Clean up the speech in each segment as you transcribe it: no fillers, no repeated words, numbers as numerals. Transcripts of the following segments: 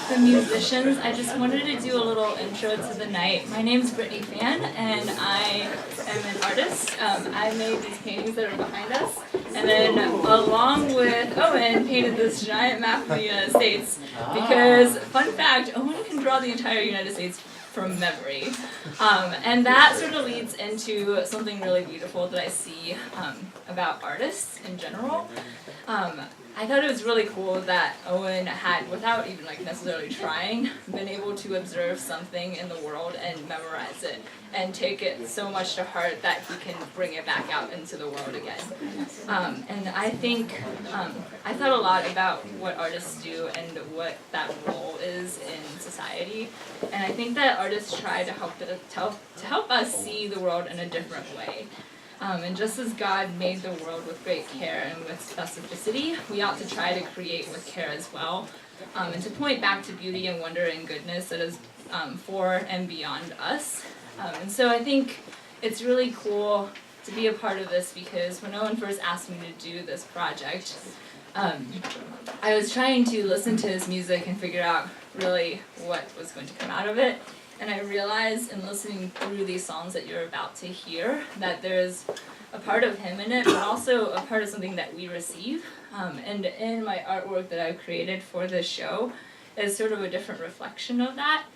the musicians, I just wanted to do a little intro to the night. My name's Brittany Fan, and I am an artist. I made these paintings that are behind us, and then along with Owen, painted this giant map of the United States. Because, fun fact, Owen can draw the entire United States from memory. And that sort of leads into something really beautiful that I see about artists in general. I thought it was really cool that Owen had, without even necessarily trying, been able to observe something in the world and memorize it and take it so much to heart that he can bring it back out into the world again. And I think, I thought a lot about what artists do and what that role is in society. And I think that artists try to help us see the world in a different way. And just as God made the world with great care and with specificity, we ought to try to create with care as well, and to point back to beauty and wonder and goodness that is for and beyond us. And so I think it's really cool to be a part of this, because when Owen first asked me to do this project, I was trying to listen to his music and figure out really what was going to come out of it. And I realized in listening through these songs that you're about to hear that there's a part of him in it, but also a part of something that we receive. And in my artwork that I've created for this show is sort of a different reflection of that.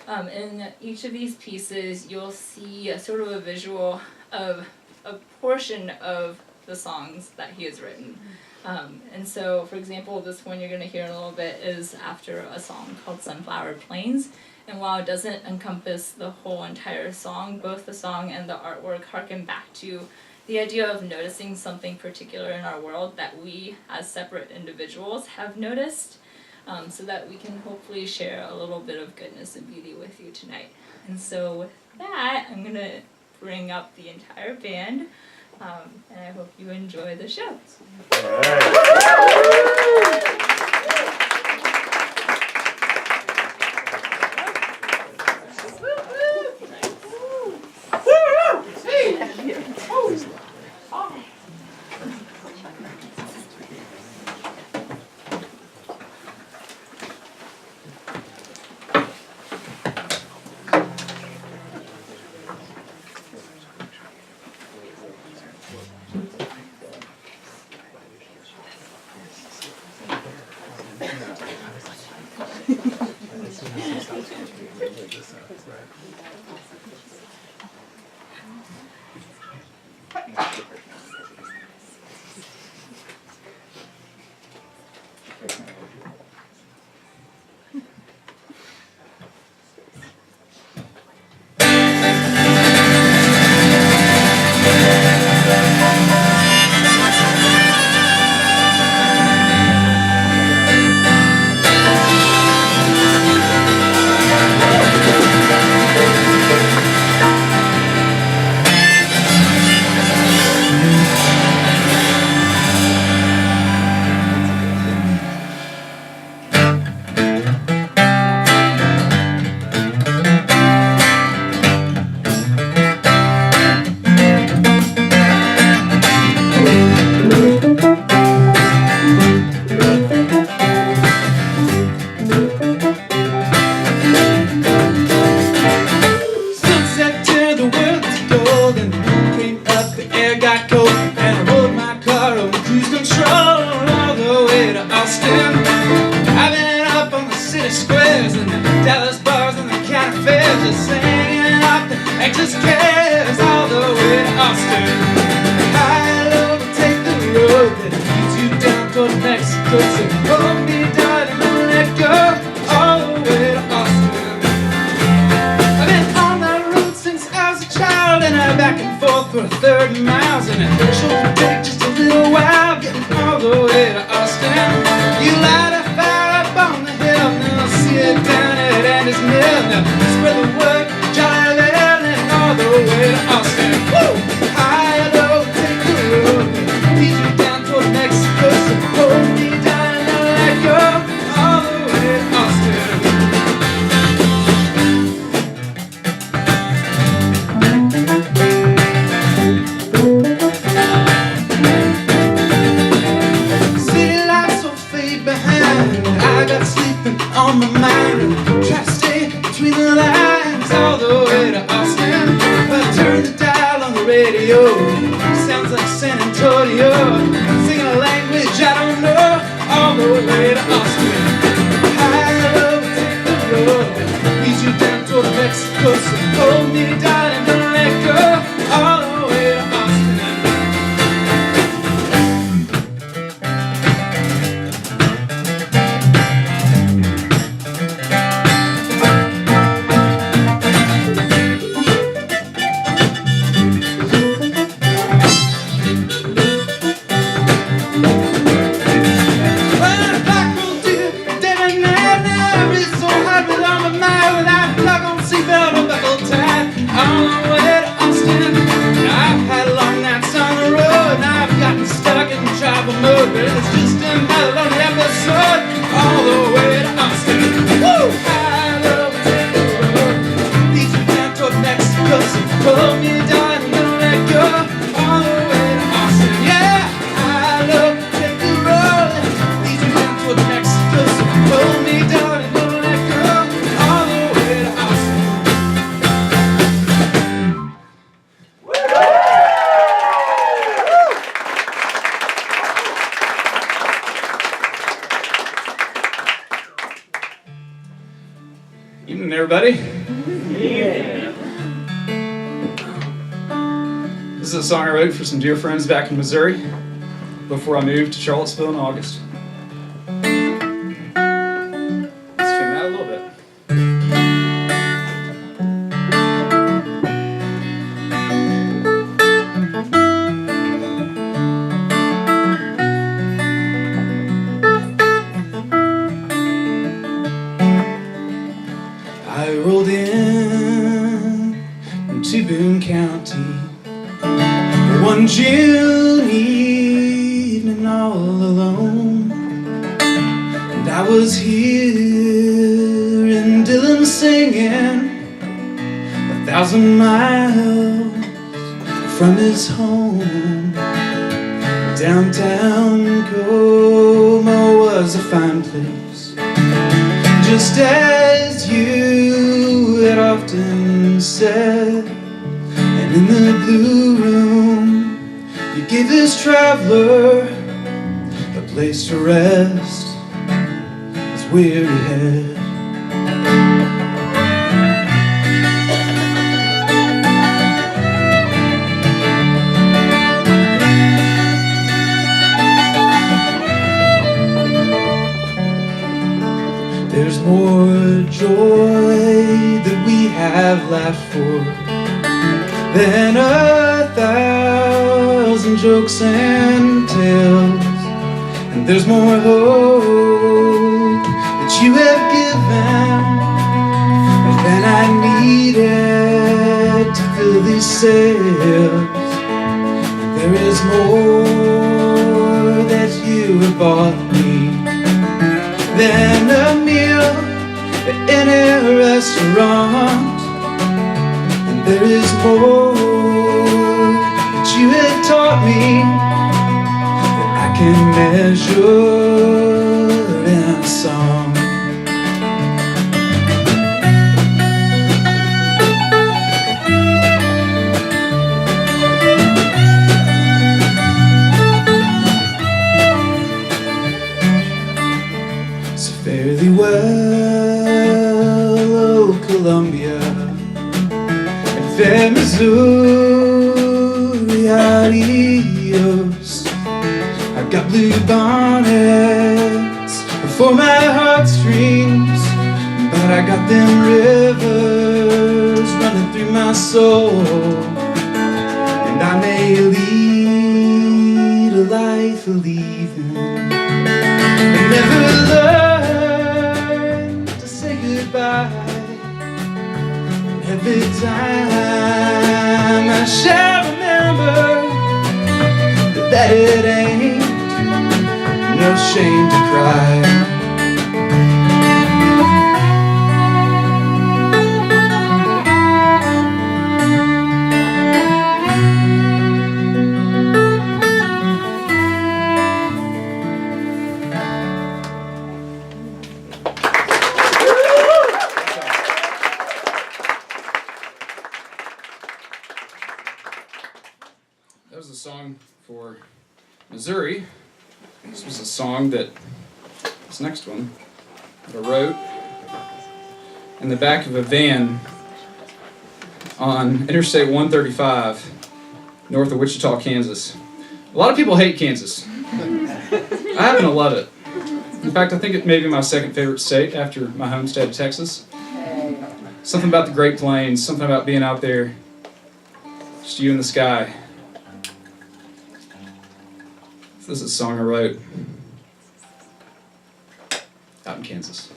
In each of these pieces, you'll see a sort of a visual of a portion of the songs that he has written. And so, for example, this one you're going to hear in a little bit is after a song called Sunflower Plains. And while it doesn't encompass the whole entire song, both the song and the artwork harken back to the idea of noticing something particular in our world that we, as separate individuals, have noticed, so that we can hopefully share a little bit of goodness and beauty with you tonight. And so with that, I'm going to bring up the entire band, and I hope you enjoy the show. All right. on my mind. Try to stay between the lines all the way to Austin. But I turn the dial on the radio, sounds like San Antonio, singing a language I don't know all the way to Austin. High low, take the road, leads you down toward Mexico. So hold me, darling, don't let go, all the way to Austin. But it's just another lonely episode all the way to Austin. Woo! High low, take the road, leads you down toward Mexico. So hold me, darling, don't let go, all the way to Austin. Yeah! High low, take the road, leads you down toward Mexico. So hold me, darling, don't let go, all the way to Austin. Evening, everybody. Yeah. This is a song I wrote for some dear friends back in Missouri before I moved to Charlottesville in August. Let's tune that a little bit. I rolled in to Boone County one June evening all alone, and I was hearing Dylan singing 1,000 miles from his home. Downtown Como was a fine place, just as you had often said. And in the blue room, you gave this traveler a place to rest his weary head. There's more joy that we have laughed for than 1,000 jokes and tales, and there's more hope that you have given than I needed to fill these sails. There is more that you have bought me than a meal in a restaurant. There is more that you had taught me that I can measure in a song. So fare thee well, oh Columbia, fair Missouri, adios. I've got blue bonnets for my heartstrings, but I got them rivers running through my soul. And I may lead a life of leaving and never learn to say goodbye. Every time I shall remember that it ain't no shame to cry. Missouri. This was a song that, this next one, that I wrote in the back of a van on Interstate 135, north of Wichita, Kansas. A lot of people hate Kansas. I happen to love it. In fact, I think it may be my second favorite state after my home state of Texas. Something about the Great Plains, something about being out there, just you in the sky. This is a song I wrote out in Kansas.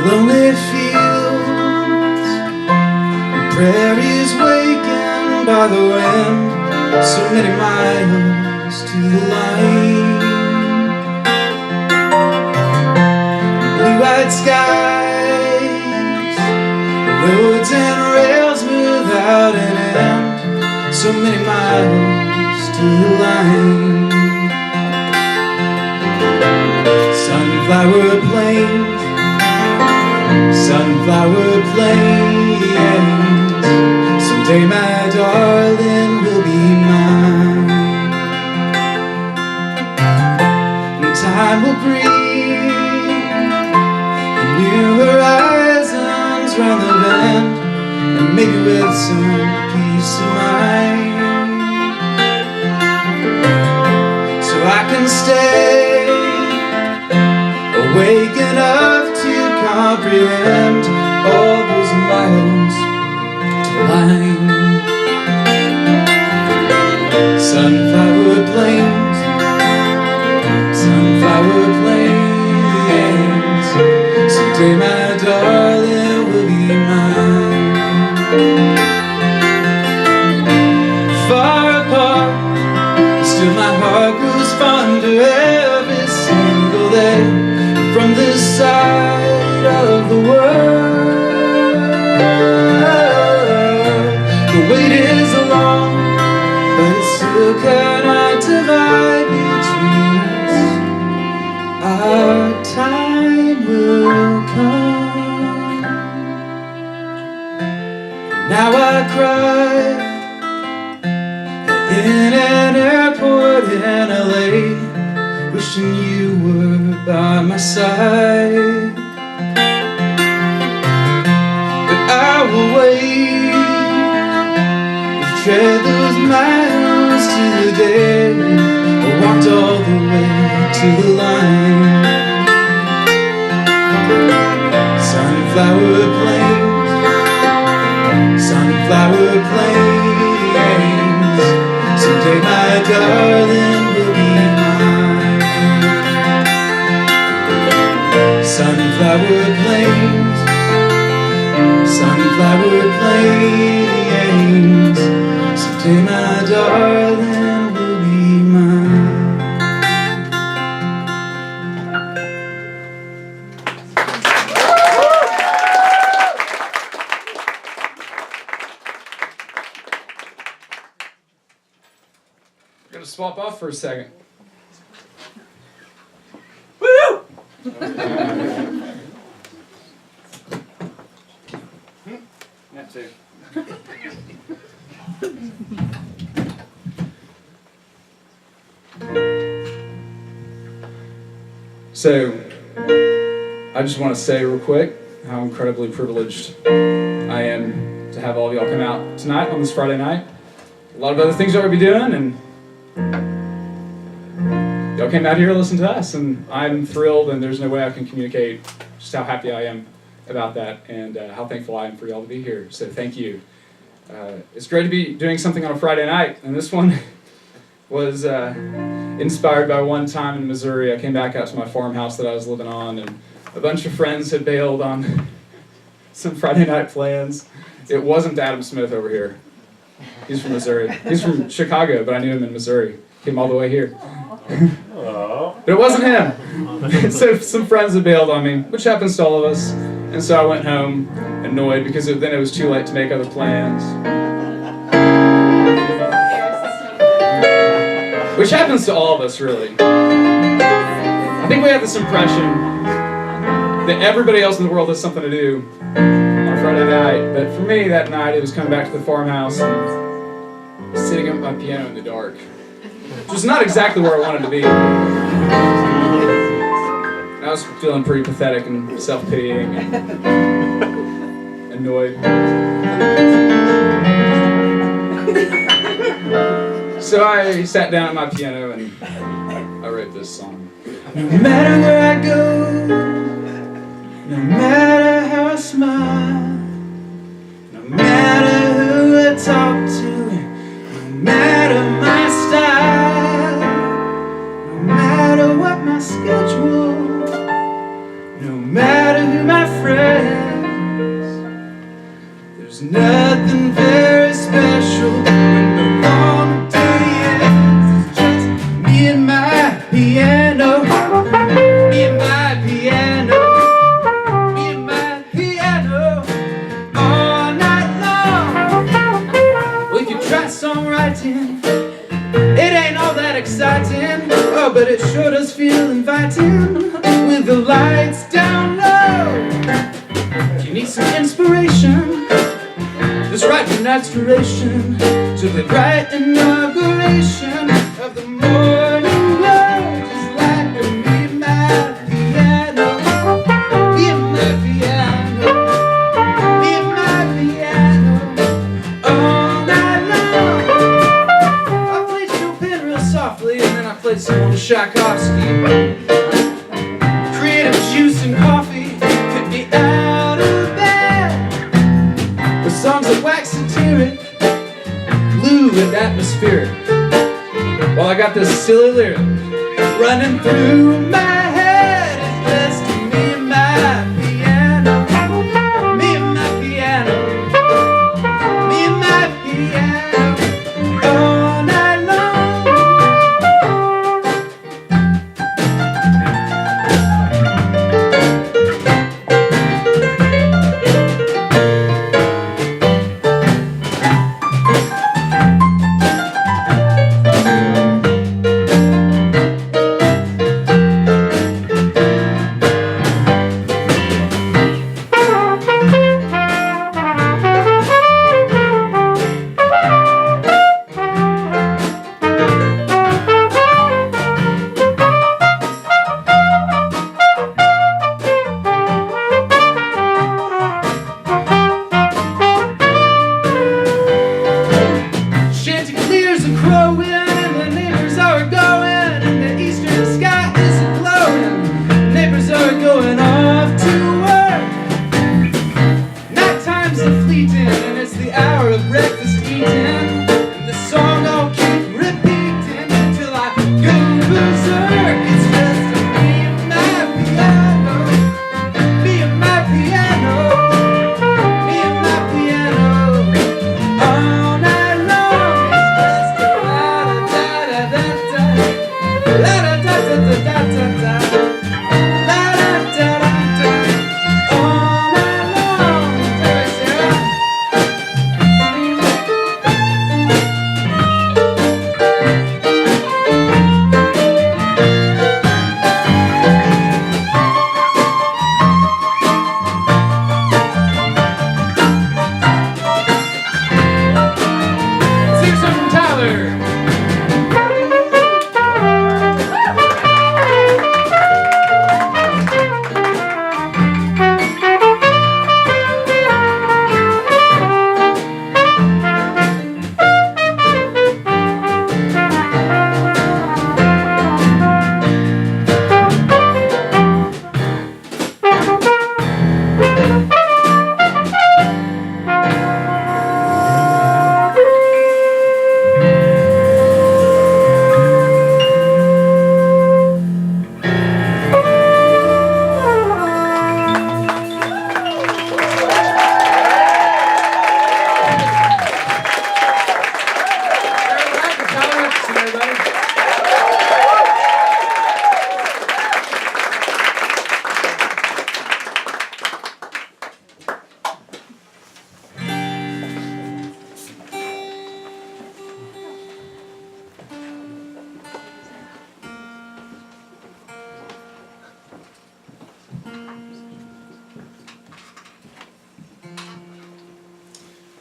Lonely fields, prairies wakened by the wind, so many miles to the line. Blue-eyed skies, roads and rails without an end, so many miles to the line. Sunflower plains, sunflower plains, someday my darling will be mine. And time will bring new horizons round the bend, and maybe with some peace of mind, so I can stay awake enough to comprehend all those miles to line. Sunflower plains, sunflower plains, someday my darling will be mine. Far apart, still my heart grows fonder every single day. From this side of the world, the wait is long, but it still cannot divide between us. Our time will come. Now I cry in an airport in LA, wishing you were by my side. But I will wait, we've tread those miles to the day I walked all the way to the line. Sunflower plains, sunflower plains, someday my darling will be mine. Sunflower plains, sunflower plains, someday my darling will be mine. We're going to swap off for a second. That too. So, I just want to say real quick how incredibly privileged I am to have all of y'all come out tonight on this Friday night. A lot of other things y'all will be doing, and y'all came out here to listen to us, and I'm thrilled, and there's no way I can communicate just how happy I am about that, and how thankful I am for y'all to be here. So thank you. It's great to be doing something on a Friday night, and this one was inspired by one time in Missouri. I came back out to my farmhouse that I was living on, and a bunch of friends had bailed on some Friday night plans. It wasn't Adam Smith over here. He's from Missouri. He's from Chicago, but I knew him in Missouri. Came all the way here. But it wasn't him. So some friends had bailed on me, which happens to all of us. And so I went home annoyed because then it was too late to make other plans. which happens to all of us, really. I think we have this impression that everybody else in the world has something to do on a Friday night, but for me that night it was coming back to the farmhouse and sitting at my piano in the dark, which was not exactly where I wanted to be. I was feeling pretty pathetic and self-pitying and annoyed. So I sat down at my piano and I wrote this song. No matter where I go, no matter how I smile, no matter who I talk to, no matter my style, no matter what my schedule, no matter who my friends, there's nothing very special when the long day ends. It's just me and my piano, me and my piano, me and my piano, all night long. We could try songwriting, it ain't all that exciting, oh, but it sure does feel inviting with the lights down low. You need some inspiration, this right tonight's duration to the bright inauguration of the morning glow. Just like me and my piano, me and my piano, me and my piano, all night long. I played Chopin real softly and then I played some old Tchaikovsky. Creative juice and coffee could be out of bed with songs that wax satiric, blue and atmospheric. While I got this silly lyric running through my head, it's just me and my piano, me and my piano, me and my piano, all night long. Chanticleers are crowing and the neighbors are going and the eastern sky is glowing. Neighbors are going off to work. Night times are fleeting and it's the hour of breakfast eating. And the song I'll keep repeating until I go berserk. It's just me and my piano, me and my piano, me and my piano, all night long. Sing some from Tyler.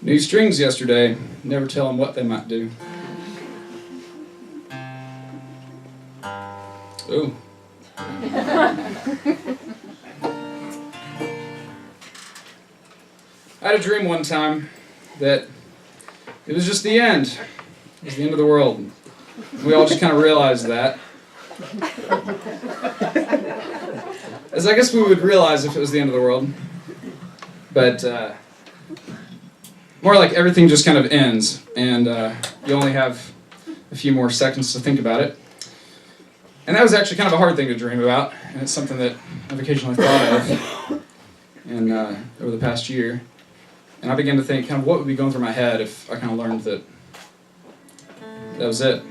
New strings yesterday. Never tell them what they might do. Ooh. I had a dream one time that it was just the end. It was the end of the world. We all just kind of realized that. As I guess we would realize if it was the end of the world. But more like everything just kind of ends, and you only have a few more seconds to think about it. And that was actually kind of a hard thing to dream about, and it's something that I've occasionally thought of and, over the past year. And I began to think kind of what would be going through my head if I kind of learned that that was it.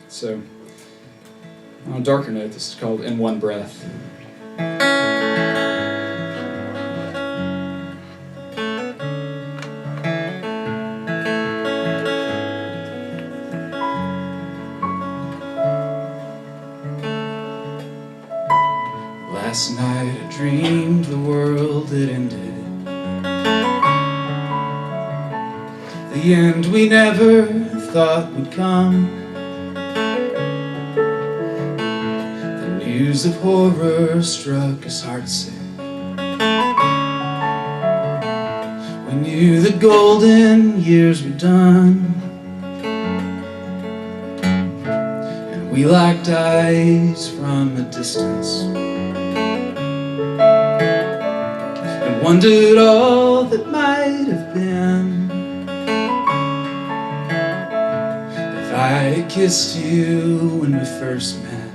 So, on a darker note, this is called In One Breath. Last night I dreamed the world had ended. The end we never thought would come. The news of horror struck us heartsick. We knew the golden years were done, and we locked eyes from a distance and wondered all that might have been. If I had kissed you when we first met,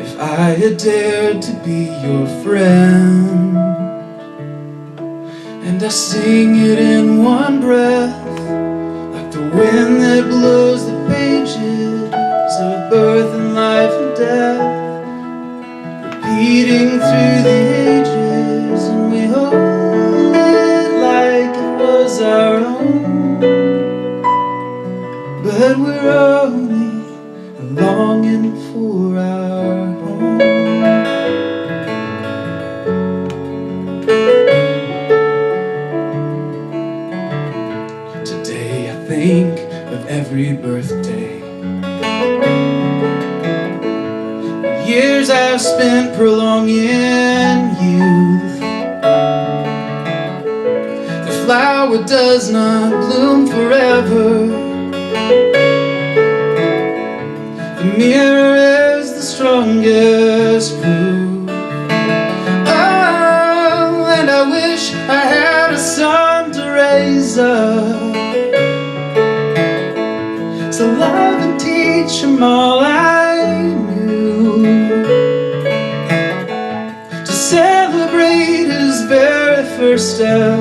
if I had dared to be your friend, and I sing it in one breath, like the wind that blows the pages of birth and life and death, repeating through the ages, and we hold it like it was our own. But we're only longing for our home. Today I think of every birthday, years I've spent prolonging youth. The flower does not bloom forever. The mirror is the strongest proof. Oh, and I wish I had a son to raise up, to love and teach him all I knew, to celebrate his very first step,